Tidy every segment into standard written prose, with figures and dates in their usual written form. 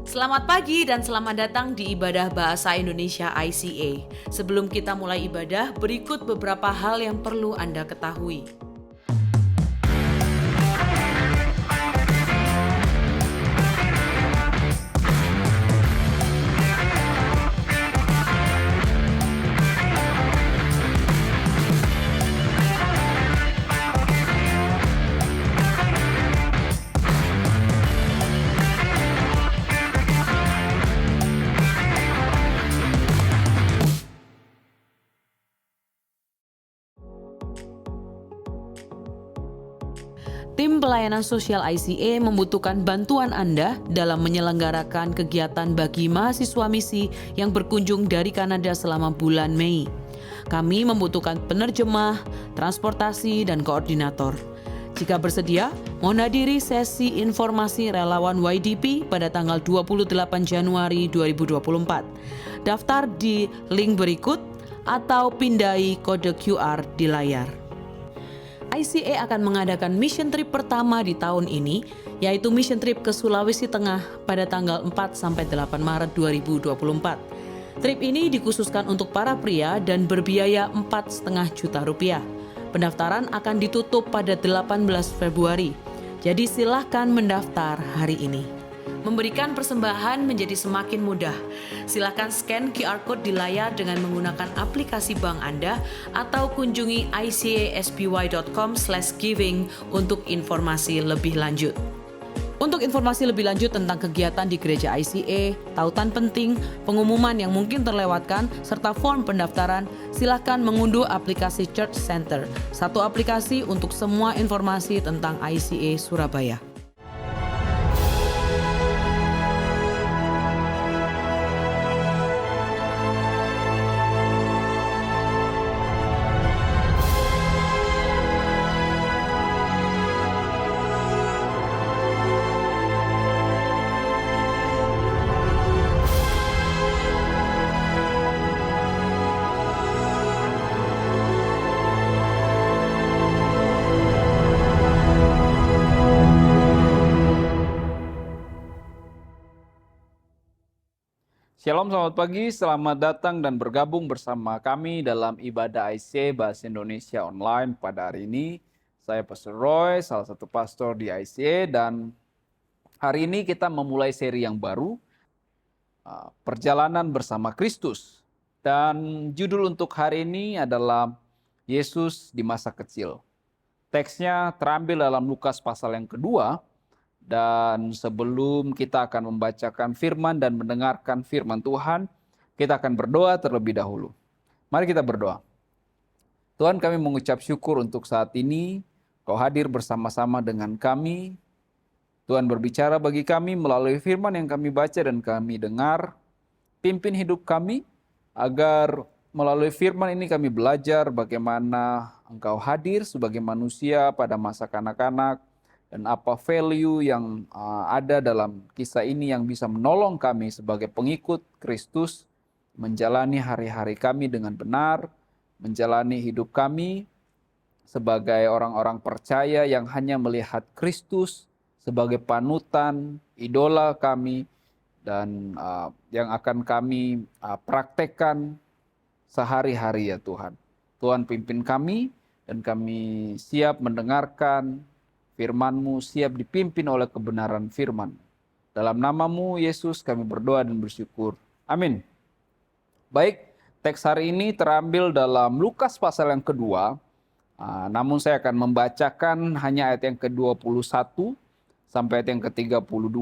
Selamat pagi dan selamat datang di Ibadah Bahasa Indonesia ICA. Sebelum kita mulai ibadah, berikut beberapa hal yang perlu Anda ketahui. Tim pelayanan sosial ICA membutuhkan bantuan Anda dalam menyelenggarakan kegiatan bagi mahasiswa misi yang berkunjung dari Kanada selama bulan Mei. Kami membutuhkan penerjemah, transportasi, dan koordinator. Jika bersedia, mohon hadiri sesi informasi relawan YDP pada tanggal 28 Januari 2024. Daftar di link berikut atau pindai kode QR di layar. ICA akan mengadakan mission trip pertama di tahun ini, yaitu mission trip ke Sulawesi Tengah pada tanggal 4-8 Maret 2024. Trip ini dikhususkan untuk para pria dan berbiaya Rp4,5 juta. Pendaftaran akan ditutup pada 18 Februari, jadi silahkan mendaftar hari ini. Memberikan persembahan menjadi semakin mudah. Silakan scan QR Code di layar dengan menggunakan aplikasi bank Anda atau kunjungi icasby.com/giving untuk informasi lebih lanjut. Untuk informasi lebih lanjut tentang kegiatan di gereja ICA, tautan penting, pengumuman yang mungkin terlewatkan, serta form pendaftaran, silakan mengunduh aplikasi Church Center, satu aplikasi untuk semua informasi tentang ICA Surabaya. Shalom, selamat pagi, selamat datang dan bergabung bersama kami dalam ibadah ICA Bahasa Indonesia Online pada hari ini. Saya Pastor Roy, salah satu pastor di ICA, dan hari ini kita memulai seri yang baru, Perjalanan Bersama Kristus. Dan judul untuk hari ini adalah Yesus di Masa Kecil. Teksnya terambil dalam Lukas pasal yang kedua. Dan sebelum kita akan membacakan firman dan mendengarkan firman Tuhan, kita akan berdoa terlebih dahulu. Mari kita berdoa. Tuhan, kami mengucap syukur untuk saat ini, Kau hadir bersama-sama dengan kami. Tuhan berbicara bagi kami melalui firman yang kami baca dan kami dengar. Pimpin hidup kami, agar melalui firman ini kami belajar bagaimana Engkau hadir sebagai manusia pada masa kanak-kanak, dan apa value yang ada dalam kisah ini yang bisa menolong kami sebagai pengikut Kristus menjalani hari-hari kami dengan benar, menjalani hidup kami sebagai orang-orang percaya yang hanya melihat Kristus sebagai panutan, idola kami, dan yang akan kami praktekkan sehari-hari ya Tuhan. Tuhan pimpin kami dan kami siap mendengarkan firman-Mu, siap dipimpin oleh kebenaran firman. Dalam nama-Mu, Yesus, kami berdoa dan bersyukur. Amin. Baik, teks hari ini terambil dalam Lukas pasal yang kedua. Namun saya akan membacakan hanya ayat yang ke-21 sampai ayat yang ke-32.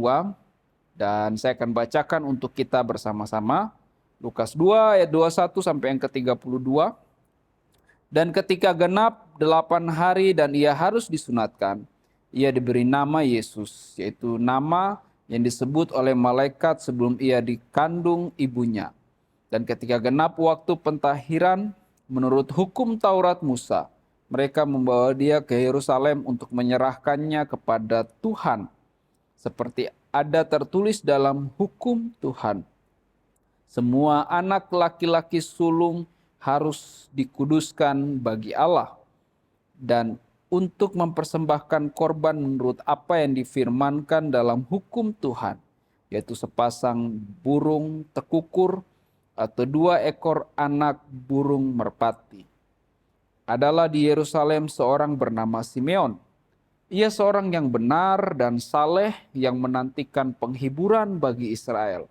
Dan saya akan bacakan untuk kita bersama-sama. Lukas 2 ayat 21 sampai yang ke-32. Dan ketika genap 8 hari dan ia harus disunatkan, ia diberi nama Yesus, yaitu nama yang disebut oleh malaikat sebelum ia dikandung ibunya. Dan ketika genap waktu pentahiran, menurut hukum Taurat Musa, mereka membawa dia ke Yerusalem untuk menyerahkannya kepada Tuhan, seperti ada tertulis dalam hukum Tuhan. Semua anak laki-laki sulung harus dikuduskan bagi Allah, dan untuk mempersembahkan korban menurut apa yang difirmankan dalam hukum Tuhan, yaitu sepasang burung tekukur atau 2 ekor anak burung merpati. Adalah di Yerusalem seorang bernama Simeon. Ia seorang yang benar dan saleh yang menantikan penghiburan bagi Israel.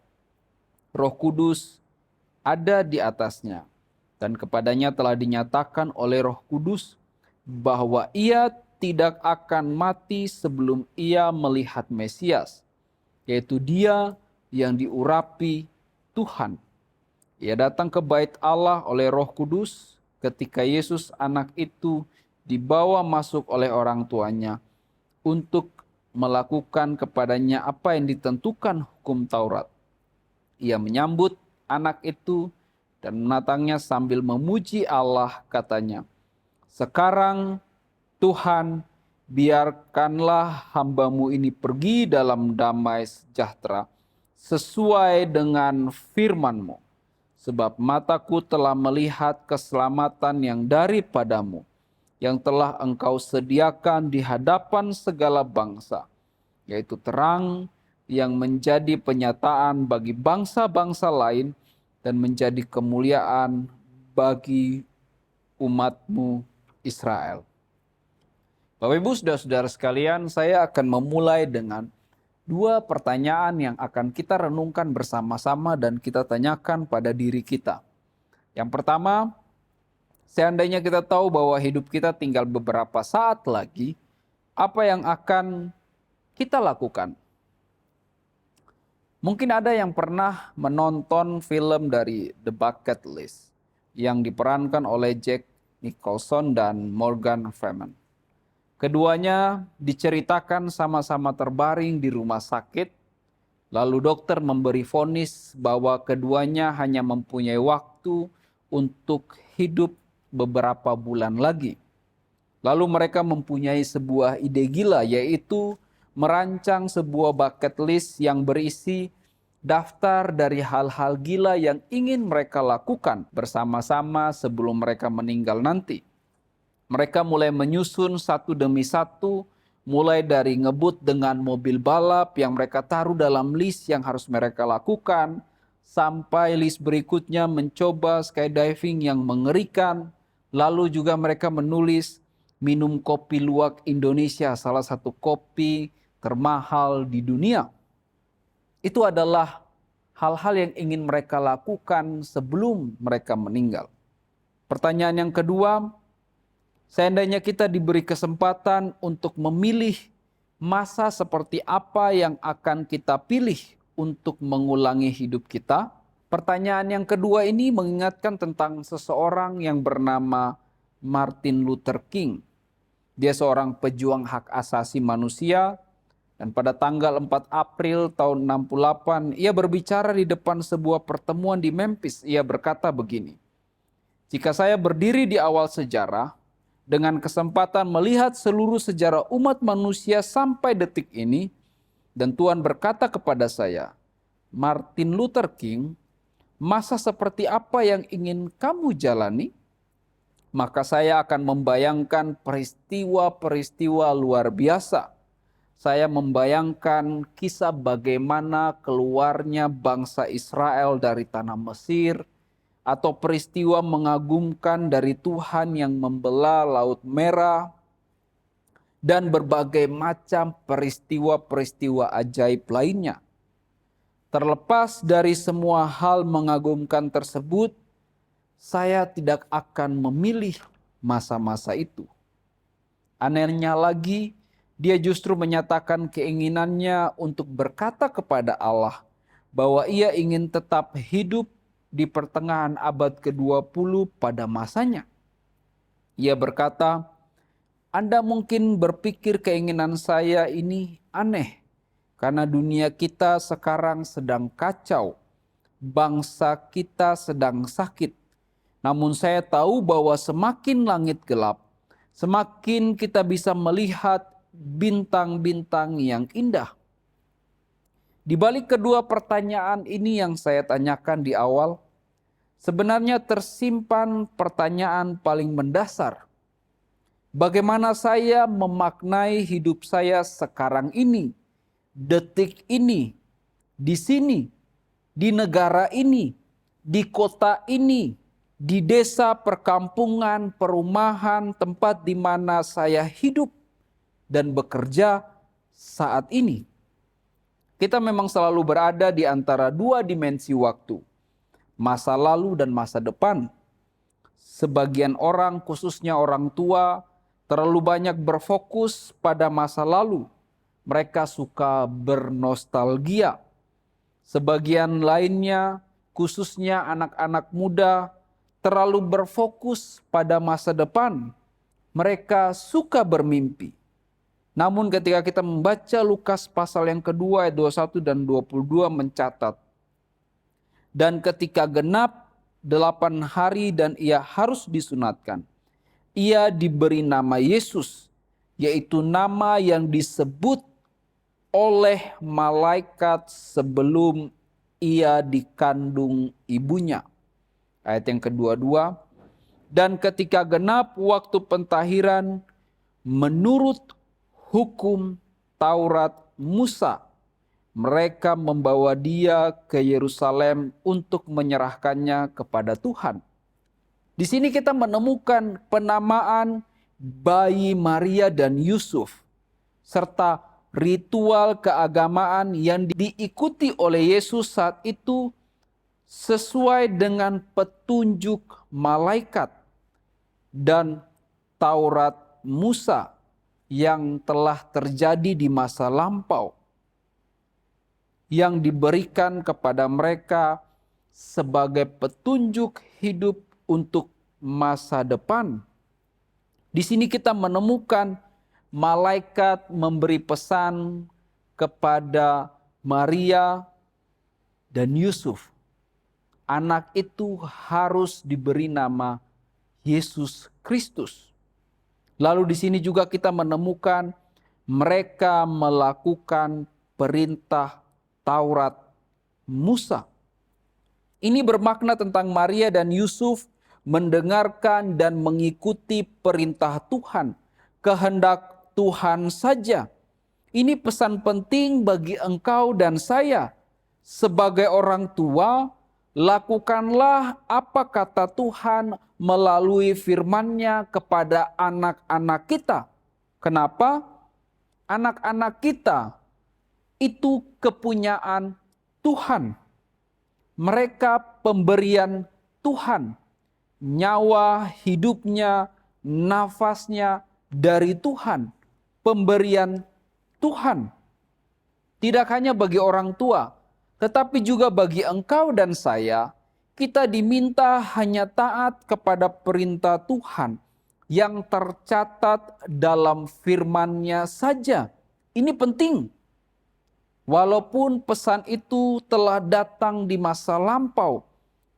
Roh Kudus ada di atasnya, dan kepadanya telah dinyatakan oleh Roh Kudus bahwa ia tidak akan mati sebelum ia melihat Mesias, yaitu Dia yang diurapi Tuhan. Ia datang ke bait Allah oleh Roh Kudus ketika Yesus anak itu dibawa masuk oleh orang tuanya untuk melakukan kepadanya apa yang ditentukan hukum Taurat. Ia menyambut anak itu dan menatangnya sambil memuji Allah, katanya, "Sekarang Tuhan, biarkanlah hamba-Mu ini pergi dalam damai sejahtera sesuai dengan firman-Mu. Sebab mataku telah melihat keselamatan yang daripadamu, yang telah Engkau sediakan di hadapan segala bangsa, yaitu terang yang menjadi penyataan bagi bangsa-bangsa lain dan menjadi kemuliaan bagi umat-Mu Israel." Bapak Ibu, saudara-saudara sekalian, saya akan memulai dengan 2 pertanyaan yang akan kita renungkan bersama-sama dan kita tanyakan pada diri kita. Yang pertama, seandainya kita tahu bahwa hidup kita tinggal beberapa saat lagi, apa yang akan kita lakukan? Mungkin ada yang pernah menonton film dari The Bucket List yang diperankan oleh Jack Nicholson dan Morgan Freeman. Keduanya diceritakan sama-sama terbaring di rumah sakit, lalu dokter memberi vonis bahwa keduanya hanya mempunyai waktu untuk hidup beberapa bulan lagi. Lalu mereka mempunyai sebuah ide gila, yaitu merancang sebuah bucket list yang berisi daftar dari hal-hal gila yang ingin mereka lakukan bersama-sama sebelum mereka meninggal nanti. Mereka mulai menyusun satu demi satu, mulai dari ngebut dengan mobil balap yang mereka taruh dalam list yang harus mereka lakukan, sampai list berikutnya mencoba skydiving yang mengerikan. Lalu juga mereka menulis minum kopi luwak Indonesia, salah satu kopi termahal di dunia. Itu adalah hal-hal yang ingin mereka lakukan sebelum mereka meninggal. Pertanyaan yang kedua, seandainya kita diberi kesempatan untuk memilih masa seperti apa yang akan kita pilih untuk mengulangi hidup kita. Pertanyaan yang kedua ini mengingatkan tentang seseorang yang bernama Martin Luther King. Dia seorang pejuang hak asasi manusia, dan pada tanggal 4 April tahun 68, ia berbicara di depan sebuah pertemuan di Memphis. Ia berkata begini, "Jika saya berdiri di awal sejarah, dengan kesempatan melihat seluruh sejarah umat manusia sampai detik ini, dan Tuhan berkata kepada saya, 'Martin Luther King, masa seperti apa yang ingin kamu jalani?' Maka saya akan membayangkan peristiwa-peristiwa luar biasa. Saya membayangkan kisah bagaimana keluarnya bangsa Israel dari tanah Mesir, atau peristiwa mengagumkan dari Tuhan yang membelah Laut Merah, dan berbagai macam peristiwa-peristiwa ajaib lainnya. Terlepas dari semua hal mengagumkan tersebut, saya tidak akan memilih masa-masa itu." Anehnya lagi, dia justru menyatakan keinginannya untuk berkata kepada Allah bahwa ia ingin tetap hidup di pertengahan abad ke-20 pada masanya. Ia berkata, "Anda mungkin berpikir keinginan saya ini aneh, karena dunia kita sekarang sedang kacau, bangsa kita sedang sakit. Namun saya tahu bahwa semakin langit gelap, semakin kita bisa melihat bintang-bintang yang indah." Di balik kedua pertanyaan ini yang saya tanyakan di awal, sebenarnya tersimpan pertanyaan paling mendasar. Bagaimana saya memaknai hidup saya sekarang ini, detik ini, di sini, di negara ini, di kota ini, di desa, perkampungan, perumahan, tempat di mana saya hidup dan bekerja saat ini. Kita memang selalu berada di antara dua dimensi waktu, masa lalu dan masa depan. Sebagian orang, khususnya orang tua, terlalu banyak berfokus pada masa lalu. Mereka suka bernostalgia. Sebagian lainnya, khususnya anak-anak muda, terlalu berfokus pada masa depan. Mereka suka bermimpi. Namun ketika kita membaca Lukas pasal yang kedua ayat 21 dan 22 mencatat, dan ketika genap 8 hari dan ia harus disunatkan, ia diberi nama Yesus, yaitu nama yang disebut oleh malaikat sebelum ia dikandung ibunya. Ayat yang kedua-dua, dan ketika genap waktu pentahiran menurut hukum Taurat Musa, mereka membawa dia ke Yerusalem untuk menyerahkannya kepada Tuhan. Di sini kita menemukan penamaan bayi Maria dan Yusuf, serta ritual keagamaan yang diikuti oleh Yesus saat itu sesuai dengan petunjuk malaikat dan Taurat Musa yang telah terjadi di masa lampau, yang diberikan kepada mereka sebagai petunjuk hidup untuk masa depan. Di sini kita menemukan malaikat memberi pesan kepada Maria dan Yusuf. Anak itu harus diberi nama Yesus Kristus. Lalu di sini juga kita menemukan mereka melakukan perintah Taurat Musa. Ini bermakna tentang Maria dan Yusuf mendengarkan dan mengikuti perintah Tuhan, kehendak Tuhan saja. Ini pesan penting bagi engkau dan saya. Sebagai orang tua, lakukanlah apa kata Tuhan melalui firman-Nya kepada anak-anak kita. Kenapa? Anak-anak kita itu kepunyaan Tuhan. Mereka pemberian Tuhan. Nyawa, hidupnya, nafasnya dari Tuhan. Pemberian Tuhan. Tidak hanya bagi orang tua, tetapi juga bagi engkau dan saya. Kita diminta hanya taat kepada perintah Tuhan yang tercatat dalam firman-Nya saja. Ini penting. Walaupun pesan itu telah datang di masa lampau,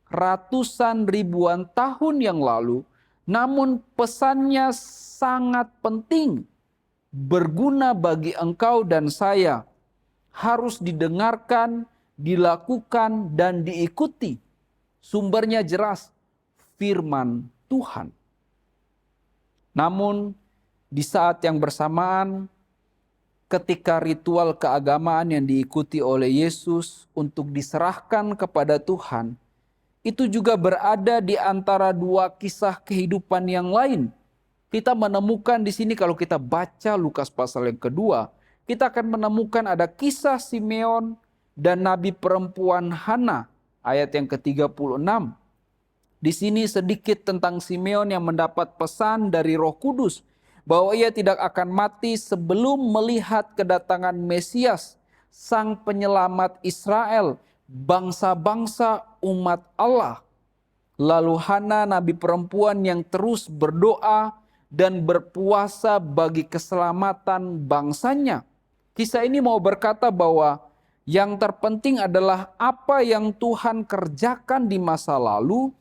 ratusan ribuan tahun yang lalu, namun pesannya sangat penting, berguna bagi engkau dan saya, harus didengarkan, dilakukan, dan diikuti. Sumbernya jelas, firman Tuhan. Namun di saat yang bersamaan, ketika ritual keagamaan yang diikuti oleh Yesus untuk diserahkan kepada Tuhan, itu juga berada di antara dua kisah kehidupan yang lain. Kita menemukan di sini kalau kita baca Lukas pasal yang kedua, kita akan menemukan ada kisah Simeon dan nabi perempuan Hana, ayat yang ke-36. Di sini sedikit tentang Simeon yang mendapat pesan dari Roh Kudus bahwa ia tidak akan mati sebelum melihat kedatangan Mesias, Sang Penyelamat Israel, bangsa-bangsa umat Allah. Lalu Hana, nabi perempuan yang terus berdoa dan berpuasa bagi keselamatan bangsanya. Kisah ini mau berkata bahwa yang terpenting adalah apa yang Tuhan kerjakan di masa lalu,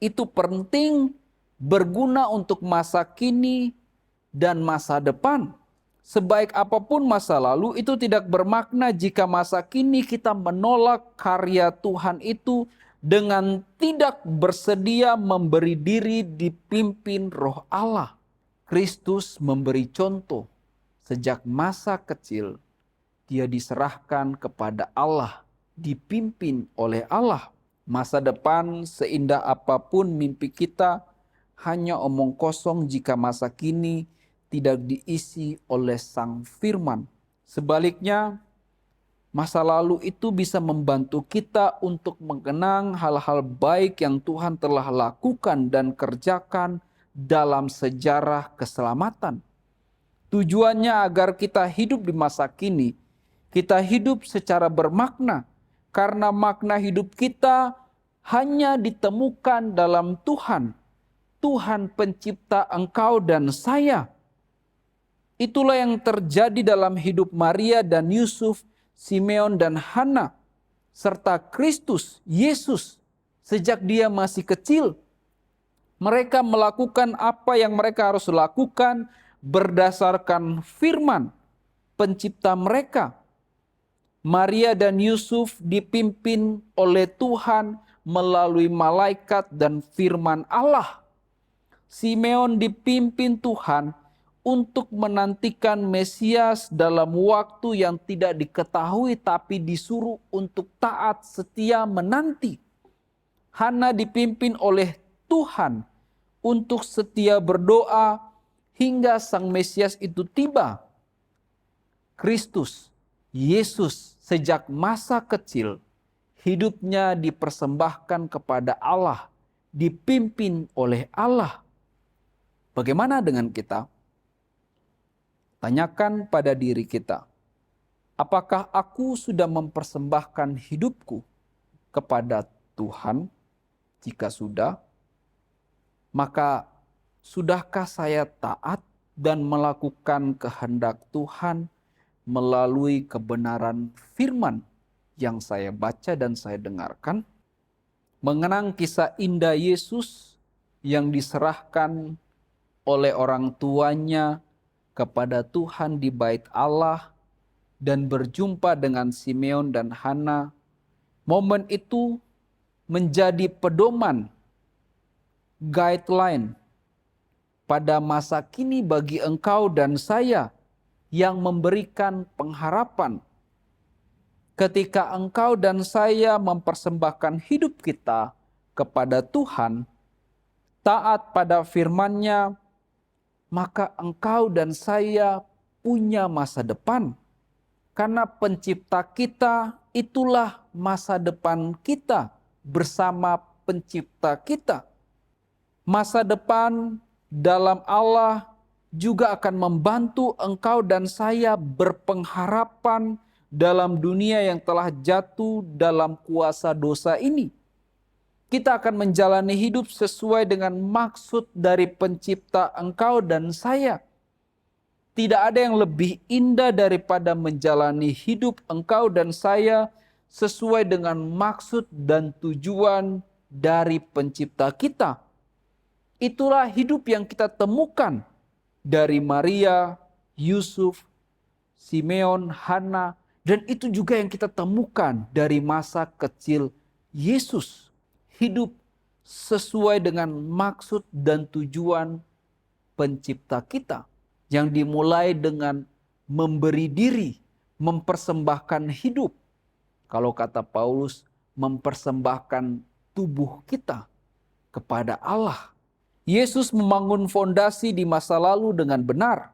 itu penting, berguna untuk masa kini dan masa depan. Sebaik apapun masa lalu, itu tidak bermakna jika masa kini kita menolak karya Tuhan itu dengan tidak bersedia memberi diri dipimpin Roh Allah. Kristus memberi contoh sejak masa kecil. dia diserahkan kepada Allah, dipimpin oleh Allah. Masa depan seindah apapun mimpi kita hanya omong kosong jika masa kini tidak diisi oleh Sang Firman. Sebaliknya, masa lalu itu bisa membantu kita untuk mengenang hal-hal baik yang Tuhan telah lakukan dan kerjakan dalam sejarah keselamatan. Tujuannya agar kita hidup di masa kini, kita hidup secara bermakna, karena makna hidup kita hanya ditemukan dalam Tuhan, Tuhan pencipta engkau dan saya. Itulah yang terjadi dalam hidup Maria dan Yusuf, Simeon dan Hana, serta Kristus, Yesus, sejak dia masih kecil. Mereka melakukan apa yang mereka harus lakukan berdasarkan firman pencipta mereka. Maria dan Yusuf dipimpin oleh Tuhan melalui malaikat dan firman Allah. Simeon dipimpin Tuhan untuk menantikan Mesias dalam waktu yang tidak diketahui tapi disuruh untuk taat setia menanti. Hana dipimpin oleh Tuhan untuk setia berdoa hingga Sang Mesias itu tiba. Kristus, Yesus sejak masa kecil hidupnya dipersembahkan kepada Allah, dipimpin oleh Allah. Bagaimana dengan kita? Tanyakan pada diri kita, apakah aku sudah mempersembahkan hidupku kepada Tuhan? Jika sudah, maka sudahkah saya taat dan melakukan kehendak Tuhan melalui kebenaran firman yang saya baca dan saya dengarkan? Mengenang kisah indah Yesus yang diserahkan oleh orang tuanya kepada Tuhan di bait Allah dan berjumpa dengan Simeon dan Hana. Momen itu menjadi pedoman, guideline pada masa kini bagi engkau dan saya yang memberikan pengharapan. Ketika engkau dan saya mempersembahkan hidup kita kepada Tuhan, taat pada firman-Nya, maka engkau dan saya punya masa depan. Karena pencipta kita itulah masa depan kita bersama pencipta kita. Masa depan dalam Allah juga akan membantu engkau dan saya berpengharapan dalam dunia yang telah jatuh dalam kuasa dosa ini. Kita akan menjalani hidup sesuai dengan maksud dari pencipta engkau dan saya. Tidak ada yang lebih indah daripada menjalani hidup engkau dan saya sesuai dengan maksud dan tujuan dari pencipta kita. Itulah hidup yang kita temukan dari Maria, Yusuf, Simeon, Hana, dan itu juga yang kita temukan dari masa kecil Yesus. Hidup sesuai dengan maksud dan tujuan pencipta kita yang dimulai dengan memberi diri, mempersembahkan hidup. Kalau kata Paulus, mempersembahkan tubuh kita kepada Allah. Yesus membangun fondasi di masa lalu dengan benar.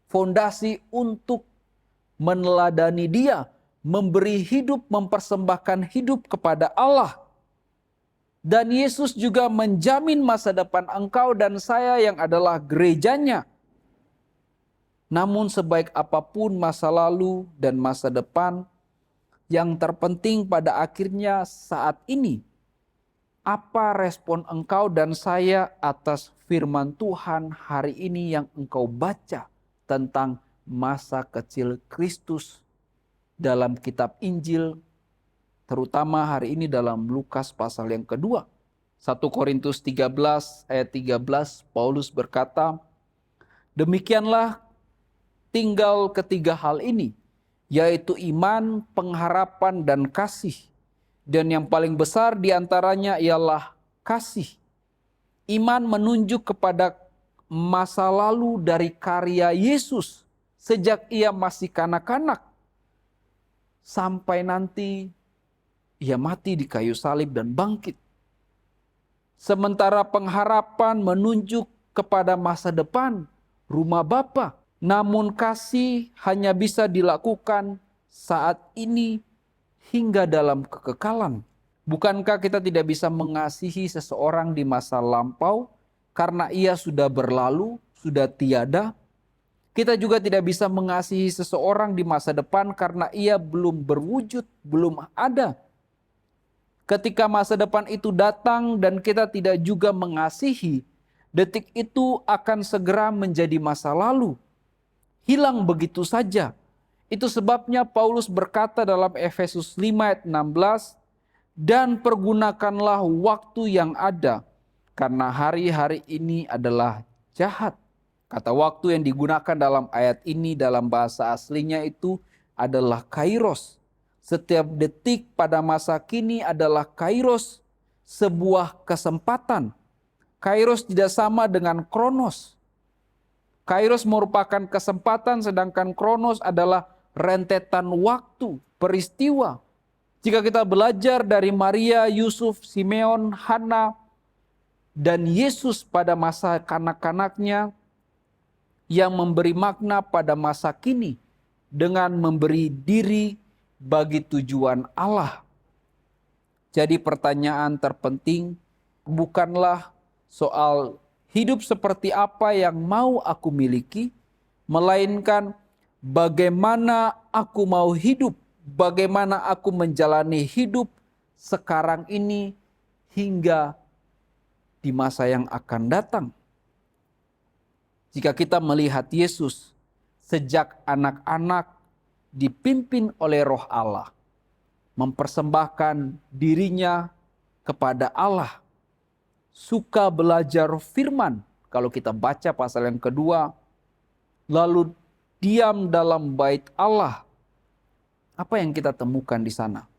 Fondasi untuk meneladani Dia, memberi hidup, mempersembahkan hidup kepada Allah. Dan Yesus juga menjamin masa depan engkau dan saya yang adalah gerejanya. Namun sebaik apapun masa lalu dan masa depan, yang terpenting pada akhirnya saat ini, apa respon engkau dan saya atas firman Tuhan hari ini yang engkau baca tentang masa kecil Kristus dalam kitab Injil, terutama hari ini dalam Lukas pasal yang kedua. 1 Korintus 13 ayat 13, Paulus berkata, demikianlah tinggal ketiga hal ini, yaitu iman, pengharapan, dan kasih. Dan yang paling besar diantaranya ialah kasih. Iman menunjuk kepada masa lalu dari karya Yesus sejak ia masih kanak-kanak. sampai nanti ia mati di kayu salib dan bangkit. Sementara pengharapan menunjuk kepada masa depan, rumah Bapa. Namun kasih hanya bisa dilakukan saat ini hingga dalam kekekalan. Bukankah kita tidak bisa mengasihi seseorang di masa lampau karena ia sudah berlalu, sudah tiada? Kita juga tidak bisa mengasihi seseorang di masa depan karena ia belum berwujud, belum ada. Ketika masa depan itu datang dan kita tidak juga mengasihi, detik itu akan segera menjadi masa lalu. Hilang begitu saja. Itu sebabnya Paulus berkata dalam Efesus 5 ayat 16, dan pergunakanlah waktu yang ada, karena hari-hari ini adalah jahat. Kata waktu yang digunakan dalam ayat ini dalam bahasa aslinya itu adalah kairos. Setiap detik pada masa kini adalah kairos, sebuah kesempatan. Kairos tidak sama dengan kronos. Kairos merupakan kesempatan, sedangkan kronos adalah rentetan waktu, peristiwa. Jika kita belajar dari Maria, Yusuf, Simeon, Hana, dan Yesus pada masa kanak-kanaknya, yang memberi makna pada masa kini dengan memberi diri bagi tujuan Allah. Jadi pertanyaan terpenting bukanlah soal hidup seperti apa yang mau aku miliki, melainkan bagaimana aku mau hidup, bagaimana aku menjalani hidup sekarang ini hingga di masa yang akan datang. Jika kita melihat Yesus sejak anak-anak dipimpin oleh Roh Allah, mempersembahkan dirinya kepada Allah, suka belajar firman. Kalau kita baca pasal yang kedua, lalu diam dalam bait Allah. Apa yang kita temukan di sana?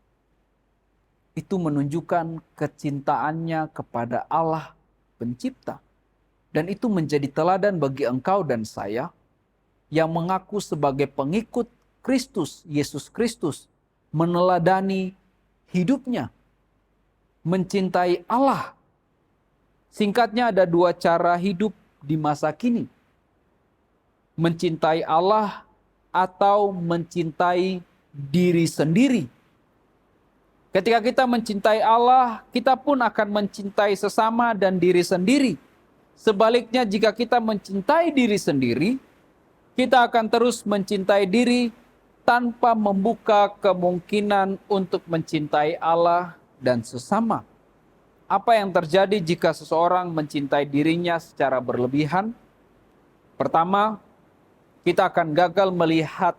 Itu menunjukkan kecintaannya kepada Allah Pencipta. Dan itu menjadi teladan bagi engkau dan saya yang mengaku sebagai pengikut Kristus, Yesus Kristus, meneladani hidupnya, mencintai Allah. Singkatnya ada dua cara hidup di masa kini. Mencintai Allah atau mencintai diri sendiri. Ketika kita mencintai Allah, kita pun akan mencintai sesama dan diri sendiri. Sebaliknya jika kita mencintai diri sendiri, kita akan terus mencintai diri tanpa membuka kemungkinan untuk mencintai Allah dan sesama. Apa yang terjadi jika seseorang mencintai dirinya secara berlebihan? Pertama, kita akan gagal melihat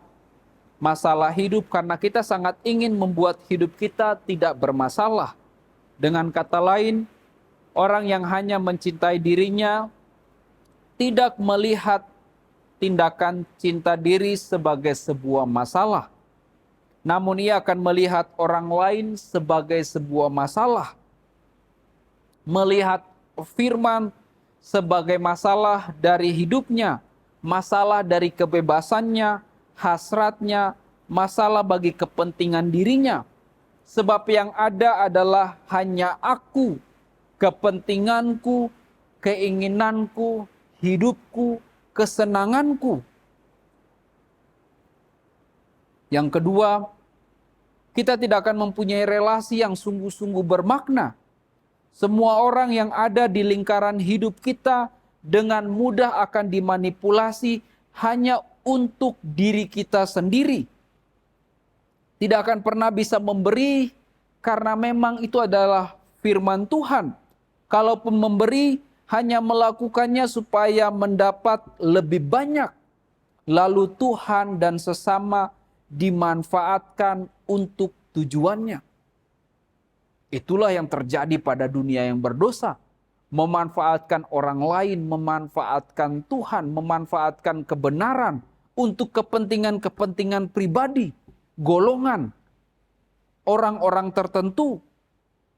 masalah hidup karena kita sangat ingin membuat hidup kita tidak bermasalah. Dengan kata lain, orang yang hanya mencintai dirinya tidak melihat tindakan cinta diri sebagai sebuah masalah. Namun ia akan melihat orang lain sebagai sebuah masalah. Melihat firman sebagai masalah dari hidupnya, masalah dari kebebasannya, hasratnya, masalah bagi kepentingan dirinya. Sebab yang ada adalah hanya aku, kepentinganku, keinginanku, hidupku, kesenanganku. Yang kedua, kita tidak akan mempunyai relasi yang sungguh-sungguh bermakna. Semua orang yang ada di lingkaran hidup kita dengan mudah akan dimanipulasi hanya untuk diri kita sendiri. Tidak akan pernah bisa memberi karena memang itu adalah firman Tuhan. Kalaupun memberi, hanya melakukannya supaya mendapat lebih banyak. Lalu Tuhan dan sesama dimanfaatkan untuk tujuannya. Itulah yang terjadi pada dunia yang berdosa. Memanfaatkan orang lain, memanfaatkan Tuhan, memanfaatkan kebenaran untuk kepentingan-kepentingan pribadi, golongan, orang-orang tertentu.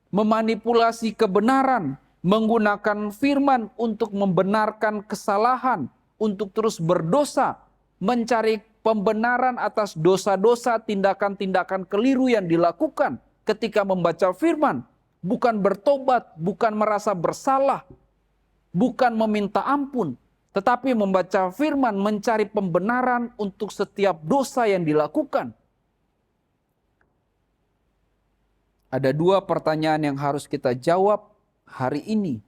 Memanipulasi kebenaran, menggunakan firman untuk membenarkan kesalahan, untuk terus berdosa, mencari pembenaran atas dosa-dosa, tindakan-tindakan keliru yang dilakukan ketika membaca firman. Bukan bertobat, bukan merasa bersalah, bukan meminta ampun, tetapi membaca firman, mencari pembenaran untuk setiap dosa yang dilakukan. Ada dua pertanyaan yang harus kita jawab hari ini,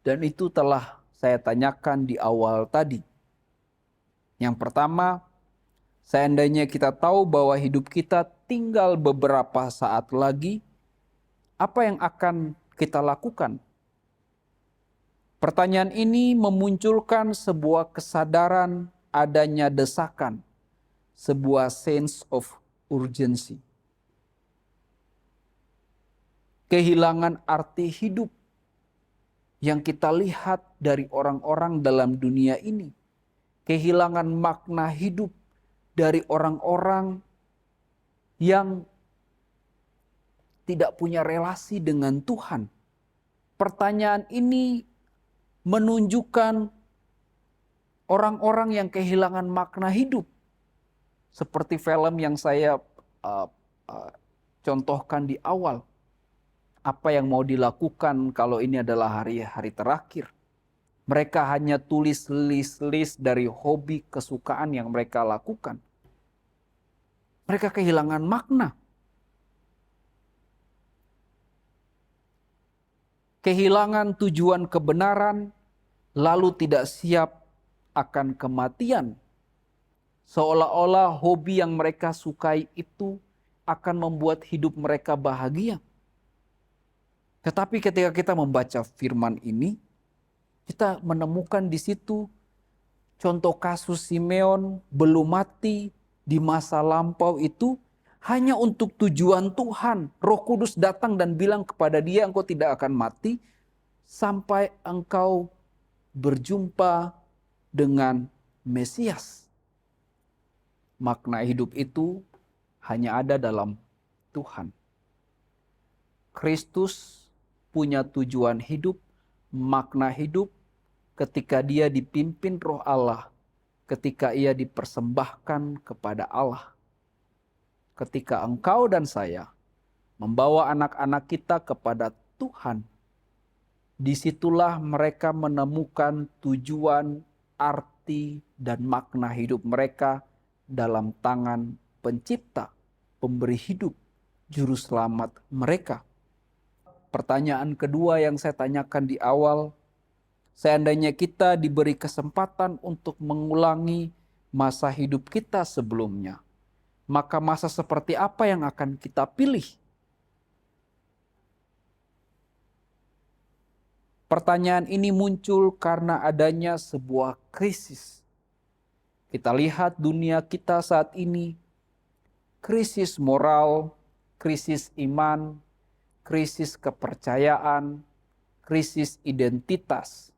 dan itu telah saya tanyakan di awal tadi. Yang pertama, seandainya kita tahu bahwa hidup kita tinggal beberapa saat lagi, apa yang akan kita lakukan? Pertanyaan ini memunculkan sebuah kesadaran adanya desakan, sebuah sense of urgency. Kehilangan arti hidup yang kita lihat dari orang-orang dalam dunia ini. Kehilangan makna hidup dari orang-orang yang tidak punya relasi dengan Tuhan. Pertanyaan ini menunjukkan orang-orang yang kehilangan makna hidup. Seperti film yang saya contohkan di awal. Apa yang mau dilakukan kalau ini adalah hari-hari terakhir? Mereka hanya tulis list-list dari hobi kesukaan yang mereka lakukan. Mereka kehilangan makna. Kehilangan tujuan kebenaran, lalu tidak siap akan kematian. Seolah-olah hobi yang mereka sukai itu akan membuat hidup mereka bahagia. Tetapi ketika kita membaca firman ini, kita menemukan di situ contoh kasus Simeon belum mati di masa lampau itu hanya untuk tujuan Tuhan. Roh Kudus datang dan bilang kepada dia, engkau tidak akan mati sampai engkau berjumpa dengan Mesias. Makna hidup itu hanya ada dalam Tuhan. Kristus punya tujuan hidup, makna hidup ketika dia dipimpin Roh Allah, ketika ia dipersembahkan kepada Allah. Ketika engkau dan saya membawa anak-anak kita kepada Tuhan, disitulah mereka menemukan tujuan, arti, dan makna hidup mereka dalam tangan Pencipta, Pemberi hidup, Juru Selamat mereka. Pertanyaan kedua yang saya tanyakan di awal, seandainya kita diberi kesempatan untuk mengulangi masa hidup kita sebelumnya, maka masa seperti apa yang akan kita pilih? Pertanyaan ini muncul karena adanya sebuah krisis. Kita lihat dunia kita saat ini, krisis moral, krisis iman, krisis kepercayaan, krisis identitas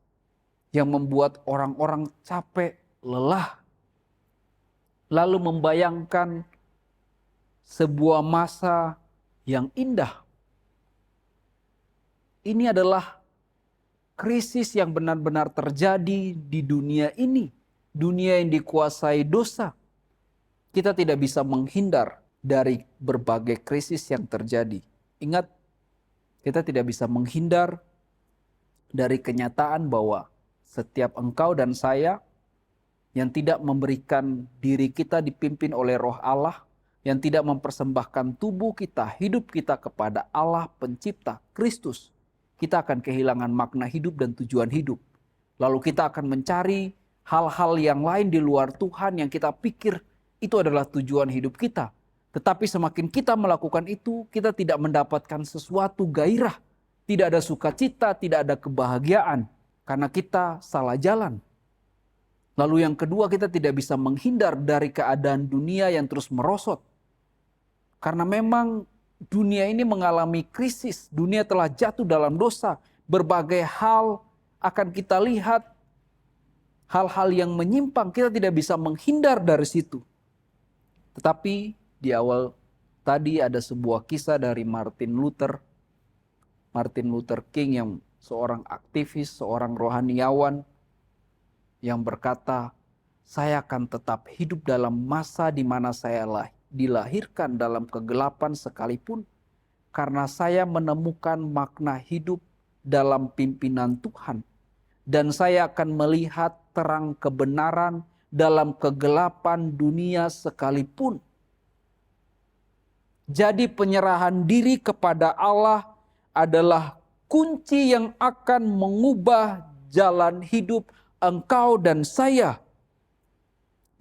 yang membuat orang-orang capek, lelah, lalu membayangkan sebuah masa yang indah. Ini adalah krisis yang benar-benar terjadi di dunia ini, dunia yang dikuasai dosa. Kita tidak bisa menghindar dari berbagai krisis yang terjadi. Ingat, kita tidak bisa menghindar dari kenyataan bahwa setiap engkau dan saya yang tidak memberikan diri kita dipimpin oleh Roh Allah, yang tidak mempersembahkan tubuh kita, hidup kita kepada Allah Pencipta, Kristus, kita akan kehilangan makna hidup dan tujuan hidup. Lalu kita akan mencari hal-hal yang lain di luar Tuhan yang kita pikir itu adalah tujuan hidup kita. Tetapi semakin kita melakukan itu, kita tidak mendapatkan sesuatu gairah. Tidak ada sukacita, tidak ada kebahagiaan. Karena kita salah jalan. Lalu yang kedua, kita tidak bisa menghindar dari keadaan dunia yang terus merosot. Karena memang dunia ini mengalami krisis. Dunia telah jatuh dalam dosa. Berbagai hal akan kita lihat. Hal-hal yang menyimpang, kita tidak bisa menghindar dari situ. Tetapi di awal tadi ada sebuah kisah dari Martin Luther King yang seorang aktivis, seorang rohaniawan yang berkata, saya akan tetap hidup dalam masa di mana saya dilahirkan dalam kegelapan sekalipun, karena saya menemukan makna hidup dalam pimpinan Tuhan. Dan saya akan melihat terang kebenaran dalam kegelapan dunia sekalipun. Jadi penyerahan diri kepada Allah adalah kunci yang akan mengubah jalan hidup engkau dan saya.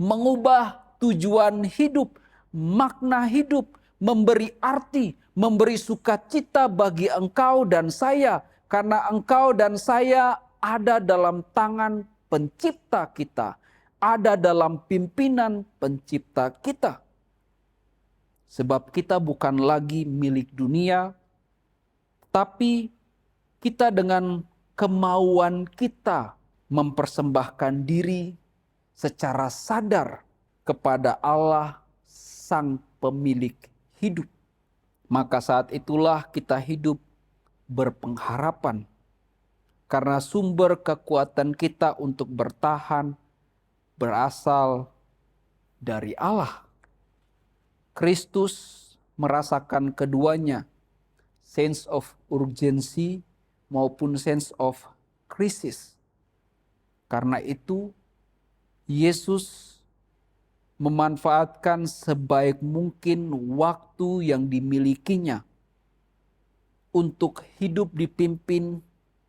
Mengubah tujuan hidup, makna hidup, memberi arti, memberi sukacita bagi engkau dan saya. Karena engkau dan saya ada dalam tangan pencipta kita. Ada dalam pimpinan pencipta kita. Sebab kita bukan lagi milik dunia, tapi kita dengan kemauan kita mempersembahkan diri secara sadar kepada Allah Sang Pemilik hidup. Maka saat itulah kita hidup berpengharapan. Karena sumber kekuatan kita untuk bertahan berasal dari Allah. Kristus merasakan keduanya, sense of urgency maupun sense of crisis. Karena itu, Yesus memanfaatkan sebaik mungkin waktu yang dimilikinya untuk hidup dipimpin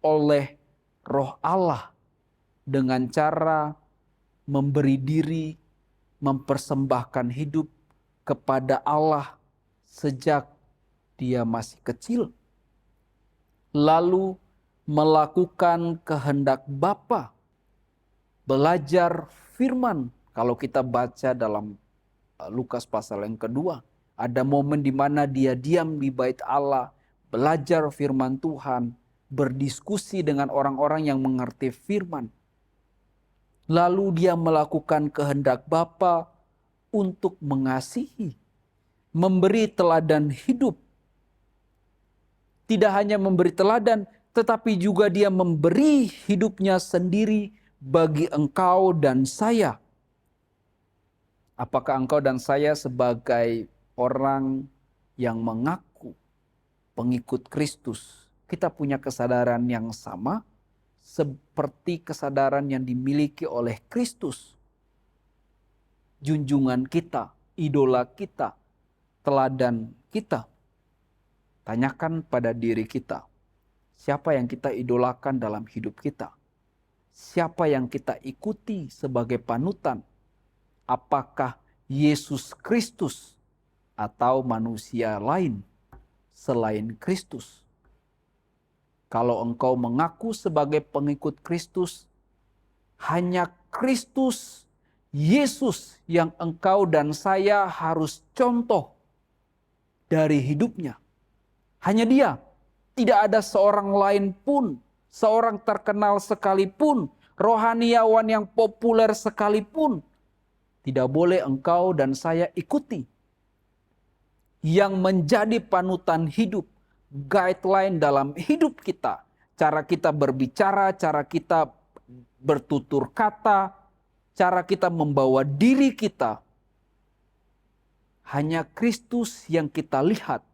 oleh Roh Allah dengan cara memberi diri, mempersembahkan hidup kepada Allah sejak dia masih kecil. Lalu melakukan kehendak Bapa, belajar firman. Kalau kita baca dalam Lukas pasal yang kedua, ada momen di mana dia diam di bait Allah, belajar firman Tuhan, berdiskusi dengan orang-orang yang mengerti firman. Lalu dia melakukan kehendak Bapa untuk mengasihi, memberi teladan hidup. Tidak hanya memberi teladan, tetapi juga dia memberi hidupnya sendiri bagi engkau dan saya. Apakah engkau dan saya sebagai orang yang mengaku pengikut Kristus, kita punya kesadaran yang sama seperti kesadaran yang dimiliki oleh Kristus? Junjungan kita, idola kita, teladan kita. Tanyakan pada diri kita, siapa yang kita idolakan dalam hidup kita? Siapa yang kita ikuti sebagai panutan? Apakah Yesus Kristus atau manusia lain selain Kristus? Kalau engkau mengaku sebagai pengikut Kristus, hanya Kristus Yesus yang engkau dan saya harus contoh dari hidupnya. Hanya dia, tidak ada seorang lain pun, seorang terkenal sekalipun, rohaniawan yang populer sekalipun, tidak boleh engkau dan saya ikuti. Yang menjadi panutan hidup, guideline dalam hidup kita, cara kita berbicara, cara kita bertutur kata, cara kita membawa diri kita, hanya Kristus yang kita lihat,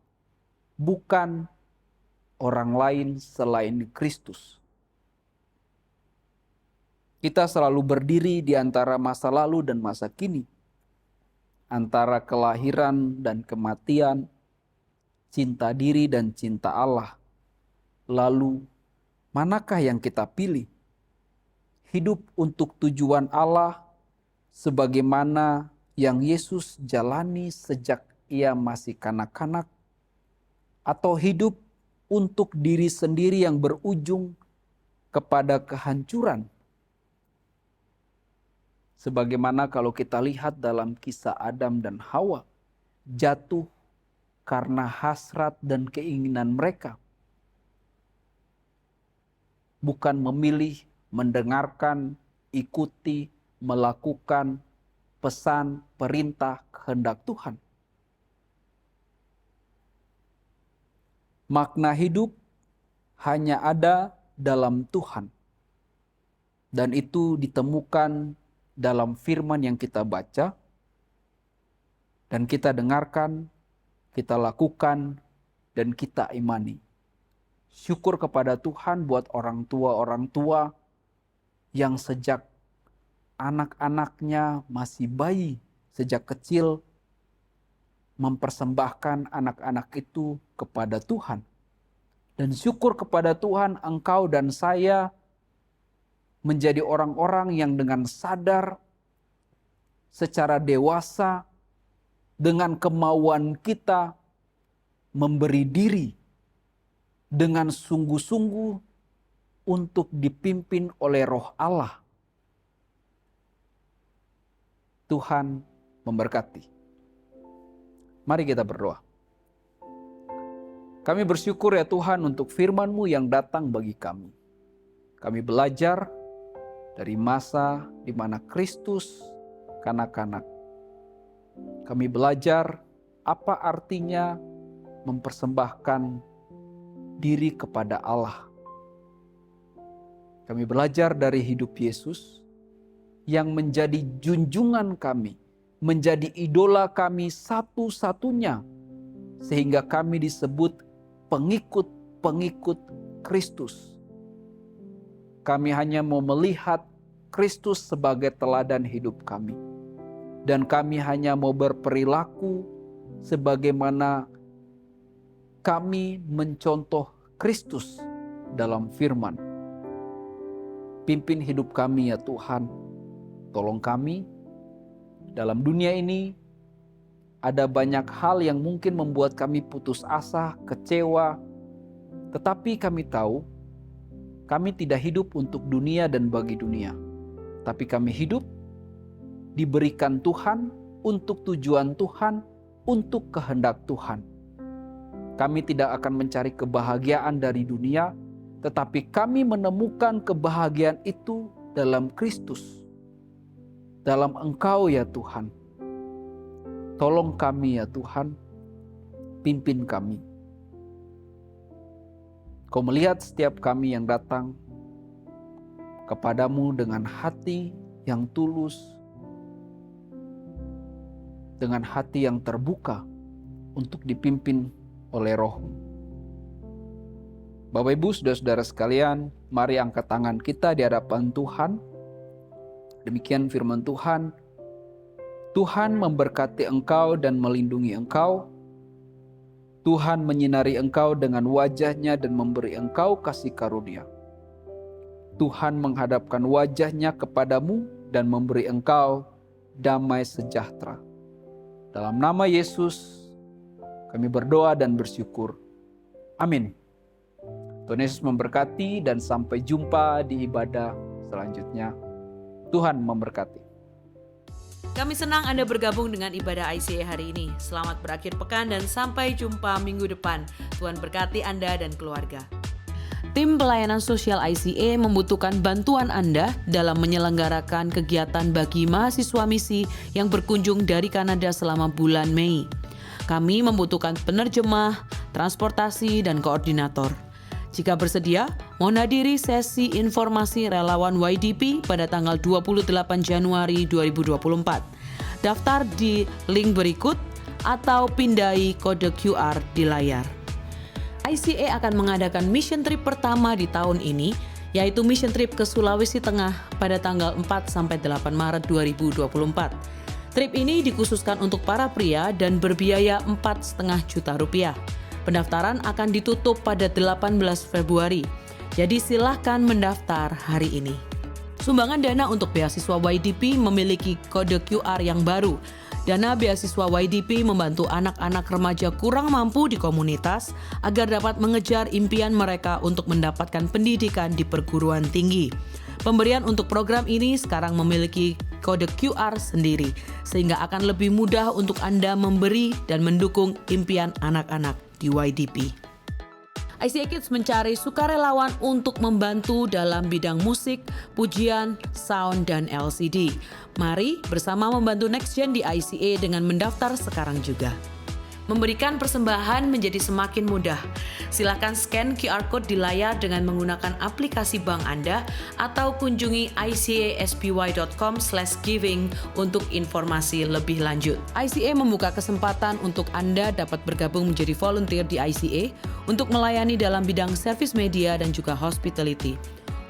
bukan orang lain selain Kristus. Kita selalu berdiri di antara masa lalu dan masa kini, antara kelahiran dan kematian, cinta diri dan cinta Allah. Lalu, manakah yang kita pilih? Hidup untuk tujuan Allah sebagaimana yang Yesus jalani sejak ia masih kanak-kanak, atau hidup untuk diri sendiri yang berujung kepada kehancuran? Sebagaimana kalau kita lihat dalam kisah Adam dan Hawa, jatuh karena hasrat dan keinginan mereka. Bukan memilih, mendengarkan, ikuti, melakukan pesan, perintah, kehendak Tuhan. Makna hidup hanya ada dalam Tuhan. Dan itu ditemukan dalam firman yang kita baca dan kita dengarkan, kita lakukan, dan kita imani. Syukur kepada Tuhan buat orang tua yang sejak anak-anaknya masih bayi, sejak kecil, mempersembahkan anak-anak itu kepada Tuhan. Dan syukur kepada Tuhan, engkau dan saya menjadi orang-orang yang dengan sadar, secara dewasa, dengan kemauan kita memberi diri dengan sungguh-sungguh untuk dipimpin oleh Roh Allah. Tuhan memberkati. Mari kita berdoa. Kami bersyukur ya Tuhan untuk firman-Mu yang datang bagi kami. Kami belajar dari masa di mana Kristus kanak-kanak. Kami belajar apa artinya mempersembahkan diri kepada Allah. Kami belajar dari hidup Yesus yang menjadi junjungan kami, menjadi idola kami satu-satunya, sehingga kami disebut pengikut-pengikut Kristus. Kami hanya mau melihat Kristus sebagai teladan hidup kami. Dan kami hanya mau berperilaku sebagaimana kami mencontoh Kristus dalam firman. Pimpin hidup kami ya Tuhan. Tolong kami. Dalam dunia ini ada banyak hal yang mungkin membuat kami putus asa, kecewa. Tetapi kami tahu kami tidak hidup untuk dunia dan bagi dunia. Tapi kami hidup diberikan Tuhan, untuk tujuan Tuhan, untuk kehendak Tuhan. Kami tidak akan mencari kebahagiaan dari dunia, tetapi kami menemukan kebahagiaan itu dalam Kristus. Dalam Engkau ya Tuhan. Tolong kami ya Tuhan, pimpin kami. Kau melihat setiap kami yang datang kepadamu dengan hati yang tulus, dengan hati yang terbuka untuk dipimpin oleh Roh-Mu. Bapak Ibu, saudara-saudara sekalian, mari angkat tangan kita di hadapan Tuhan. Demikian firman Tuhan. Tuhan memberkati engkau dan melindungi engkau. Tuhan menyinari engkau dengan wajah-Nya dan memberi engkau kasih karunia. Tuhan menghadapkan wajah-Nya kepadamu dan memberi engkau damai sejahtera. Dalam nama Yesus, kami berdoa dan bersyukur. Amin. Tuhan Yesus memberkati dan sampai jumpa di ibadah selanjutnya. Tuhan memberkati. Kami senang Anda bergabung dengan ibadah ICA hari ini. Selamat berakhir pekan dan sampai jumpa minggu depan. Tuhan berkati Anda dan keluarga. Tim pelayanan sosial ICA membutuhkan bantuan Anda dalam menyelenggarakan kegiatan bagi mahasiswa misi yang berkunjung dari Kanada selama bulan Mei. Kami membutuhkan penerjemah, transportasi, dan koordinator. Jika bersedia, mohon hadiri sesi informasi relawan YDP pada tanggal 28 Januari 2024. Daftar di link berikut atau pindai kode QR di layar. ICA akan mengadakan mission trip pertama di tahun ini, yaitu mission trip ke Sulawesi Tengah pada tanggal 4-8 Maret 2024. Trip ini dikhususkan untuk para pria dan berbiaya Rp4,5 juta. Pendaftaran akan ditutup pada 18 Februari, jadi silahkan mendaftar hari ini. Sumbangan dana untuk beasiswa YDP memiliki kode QR yang baru. Dana beasiswa YDP membantu anak-anak remaja kurang mampu di komunitas agar dapat mengejar impian mereka untuk mendapatkan pendidikan di perguruan tinggi. Pemberian untuk program ini sekarang memiliki kode QR sendiri, sehingga akan lebih mudah untuk Anda memberi dan mendukung impian anak-anak di YDP. ICA Kids mencari sukarelawan untuk membantu dalam bidang musik, pujian, sound, dan LCD. Mari bersama membantu Next Gen di ICA dengan mendaftar sekarang juga. Memberikan persembahan menjadi semakin mudah. Silakan scan QR Code di layar dengan menggunakan aplikasi bank Anda atau kunjungi icasby.com/giving untuk informasi lebih lanjut. ICA membuka kesempatan untuk Anda dapat bergabung menjadi volunteer di ICA untuk melayani dalam bidang service media dan juga hospitality.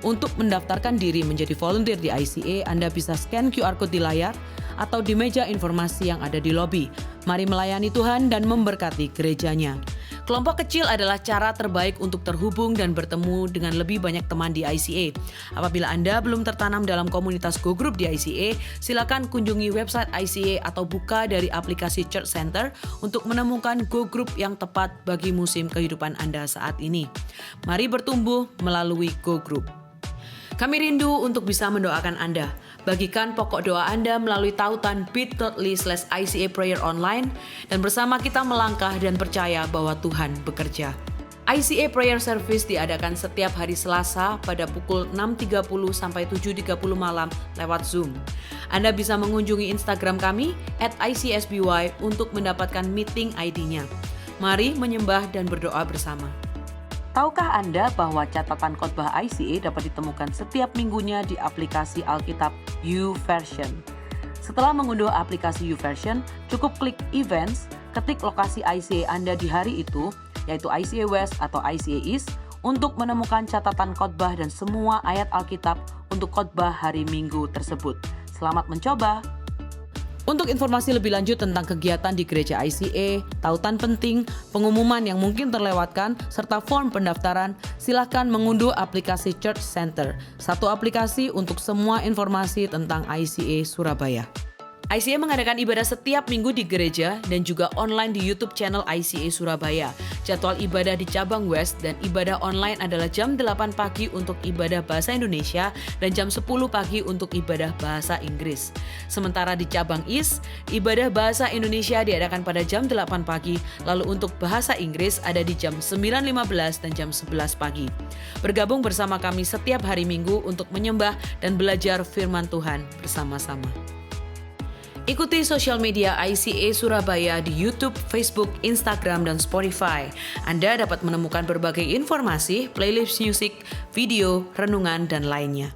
Untuk mendaftarkan diri menjadi volunteer di ICA, Anda bisa scan QR Code di layar atau di meja informasi yang ada di lobi. Mari melayani Tuhan dan memberkati gerejanya. Kelompok kecil adalah cara terbaik untuk terhubung dan bertemu dengan lebih banyak teman di ICA. Apabila Anda belum tertanam dalam komunitas Go Group di ICA, silakan kunjungi website ICA atau buka dari aplikasi Church Center untuk menemukan Go Group yang tepat bagi musim kehidupan Anda saat ini. Mari bertumbuh melalui Go Group. Kami rindu untuk bisa mendoakan Anda. Bagikan pokok doa Anda melalui tautan bit.ly/ICA Prayer Online dan bersama kita melangkah dan percaya bahwa Tuhan bekerja. ICA Prayer Service diadakan setiap hari Selasa pada pukul 6.30 sampai 7.30 malam lewat Zoom. Anda bisa mengunjungi Instagram kami @ICSBY untuk mendapatkan meeting ID-nya. Mari menyembah dan berdoa bersama. Tahukah Anda bahwa catatan khotbah ICA dapat ditemukan setiap minggunya di aplikasi Alkitab YouVersion? Setelah mengunduh aplikasi YouVersion, cukup klik Events, ketik lokasi ICA Anda di hari itu, yaitu ICA West atau ICA East, untuk menemukan catatan khotbah dan semua ayat Alkitab untuk khotbah hari Minggu tersebut. Selamat mencoba! Untuk informasi lebih lanjut tentang kegiatan di gereja ICA, tautan penting, pengumuman yang mungkin terlewatkan, serta form pendaftaran, silakan mengunduh aplikasi Church Center, satu aplikasi untuk semua informasi tentang ICA Surabaya. ICA mengadakan ibadah setiap minggu di gereja dan juga online di YouTube channel ICA Surabaya. Jadwal ibadah di cabang West dan ibadah online adalah jam 8 pagi untuk ibadah bahasa Indonesia dan jam 10 pagi untuk ibadah bahasa Inggris. Sementara di cabang East, ibadah bahasa Indonesia diadakan pada jam 8 pagi, lalu untuk bahasa Inggris ada di jam 9.15 dan jam 11 pagi. Bergabung bersama kami setiap hari Minggu untuk menyembah dan belajar firman Tuhan bersama-sama. Ikuti sosial media ICA Surabaya di YouTube, Facebook, Instagram, dan Spotify. Anda dapat menemukan berbagai informasi, playlist musik, video, renungan, dan lainnya.